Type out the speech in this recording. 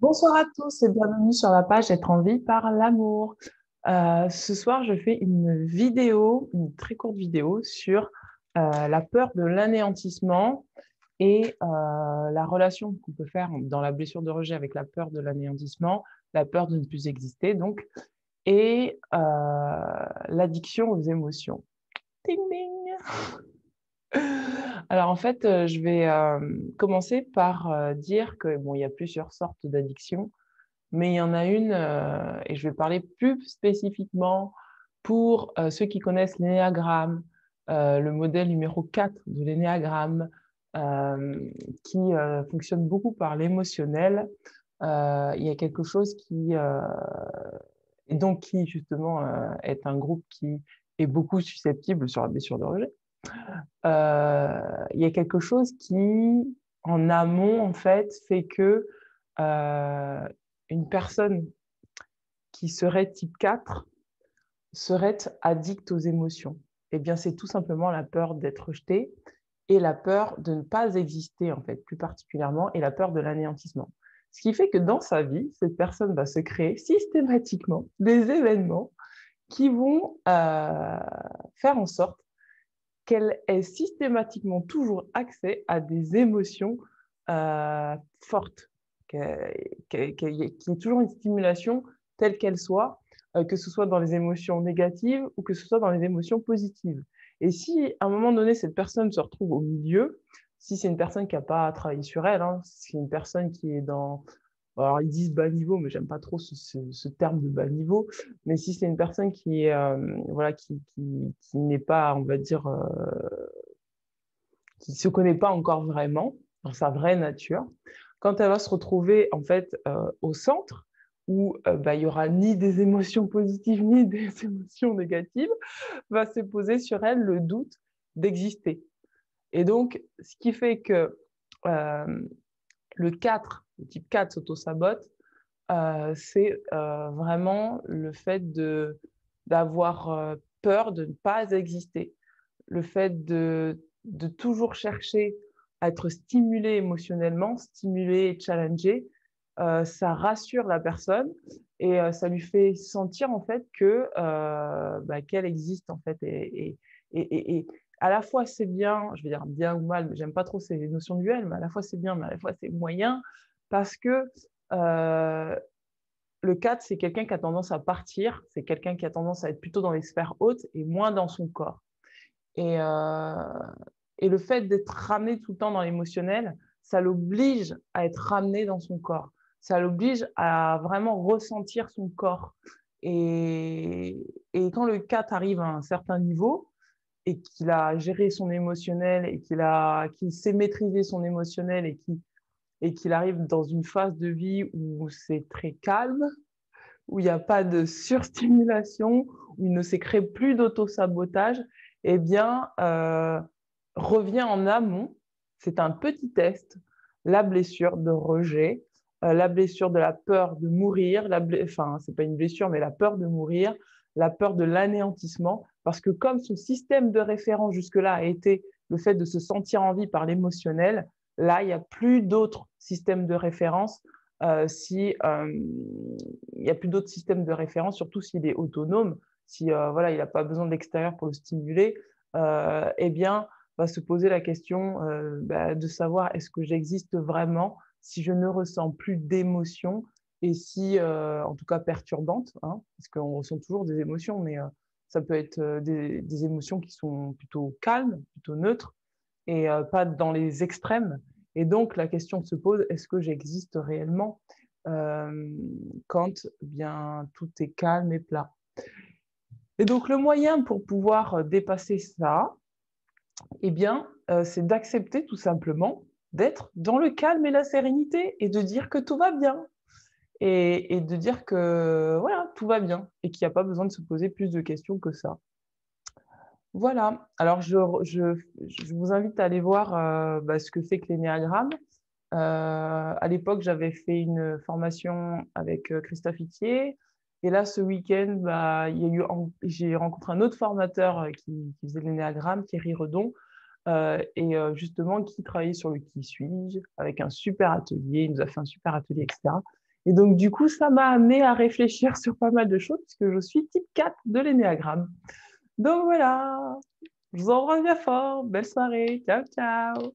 Bonsoir à tous et bienvenue sur la page Être en vie par l'amour. Ce soir, je fais une vidéo, une très courte vidéo sur la peur de l'anéantissement et la relation qu'on peut faire dans la blessure de rejet avec la peur de l'anéantissement, la peur de ne plus exister, donc, et l'addiction aux émotions. Ding, ding. Alors en fait, je vais commencer par dire que bon, il y a plusieurs sortes d'addictions. Mais il y en a une, et je vais parler plus spécifiquement pour ceux qui connaissent l'énéagramme, le modèle numéro 4 de l'énéagramme, qui fonctionne beaucoup par l'émotionnel. Il y a quelque chose et donc qui justement est un groupe qui est beaucoup susceptible sur la blessure de rejet. Il y a quelque chose qui, en amont, en fait que euh, une personne qui serait type 4 serait addict aux émotions. Eh bien, c'est tout simplement la peur d'être rejeté et la peur de ne pas exister, en fait, plus particulièrement, et la peur de l'anéantissement. Ce qui fait que dans sa vie, cette personne va se créer systématiquement des événements qui vont faire en sorte qu'elle ait systématiquement toujours accès à des émotions fortes, qu'il y ait toujours une stimulation telle qu'elle soit, que ce soit dans les émotions négatives ou que ce soit dans les émotions positives. Et si à un moment donné, cette personne se retrouve au milieu, si c'est une personne qui n'a pas travaillé sur elle, hein, si c'est une personne qui est dans... Alors, ils disent bas niveau, mais j'aime pas trop ce terme de bas niveau. Mais si c'est une personne qui est, voilà, qui n'est pas, on va dire, qui ne se connaît pas encore vraiment dans sa vraie nature, quand elle va se retrouver en fait au centre où bah, il n'y aura ni des émotions positives ni des émotions négatives, va se poser sur elle le doute d'exister. Et donc, ce qui fait que euh, le type 4 s'auto-sabote, c'est vraiment le fait d'avoir peur de ne pas exister, le fait de toujours chercher à être stimulé émotionnellement, stimulé et challengé, ça rassure la personne et ça lui fait sentir en fait que bah, qu'elle existe en fait et à la fois c'est bien, je vais dire bien ou mal, mais j'aime pas trop ces notions duelles, mais à la fois c'est bien, mais à la fois c'est moyen parce que euh, le 4, c'est quelqu'un qui a tendance à partir, c'est quelqu'un qui a tendance à être plutôt dans les sphères hautes et moins dans son corps. Et, euh, et le fait d'être ramené tout le temps dans l'émotionnel, ça l'oblige à être ramené dans son corps. Ça l'oblige à vraiment ressentir son corps. Et, et quand le 4 arrive à un certain niveau et qu'il a géré son émotionnel et qu'il sait maîtriser son émotionnel et qu'il arrive dans une phase de vie où c'est très calme, où il n'y a pas de surstimulation, où il ne se crée plus d'auto-sabotage, eh bien, revient en amont, c'est un petit test, la blessure de rejet, la blessure de la peur de mourir, enfin, ce n'est pas une blessure, mais la peur de mourir, la peur de l'anéantissement, parce que comme son système de référence jusque-là a été le fait de se sentir en vie par l'émotionnel, là, il n'y a plus d'autres systèmes de référence si il n'y a plus d'autres systèmes de référence, surtout s'il est autonome, si voilà, il n'a pas besoin de l'extérieur pour le stimuler, eh bien, va se poser la question bah, de savoir est-ce que j'existe vraiment si je ne ressens plus d'émotions et si, en tout cas perturbantes, hein, parce qu'on ressent toujours des émotions, mais ça peut être des émotions qui sont plutôt calmes, plutôt neutres, et pas dans les extrêmes. Et donc, la question se pose, est-ce que j'existe réellement euh, quand bien tout est calme et plat? Et donc, le moyen pour pouvoir dépasser ça, eh bien, c'est d'accepter tout simplement d'être dans le calme et la sérénité et de dire que tout va bien et de dire que voilà, tout va bien et qu'il n'y a pas besoin de se poser plus de questions que ça. Voilà. Alors, je vous invite à aller voir bah, ce que c'est que l'énéagramme. À l'époque, j'avais fait une formation avec Christophe Itier. Et là, ce week-end, bah, j'ai rencontré un autre formateur qui faisait l'énéagramme, Thierry Redon, et justement qui travaillait sur le qui suis-je, avec un super atelier. Il nous a fait un super atelier, etc. Et donc, du coup, ça m'a amené à réfléchir sur pas mal de choses, puisque je suis type 4 de l'énéagramme. Donc voilà, je vous embrasse bien fort. Belle soirée. Ciao, ciao.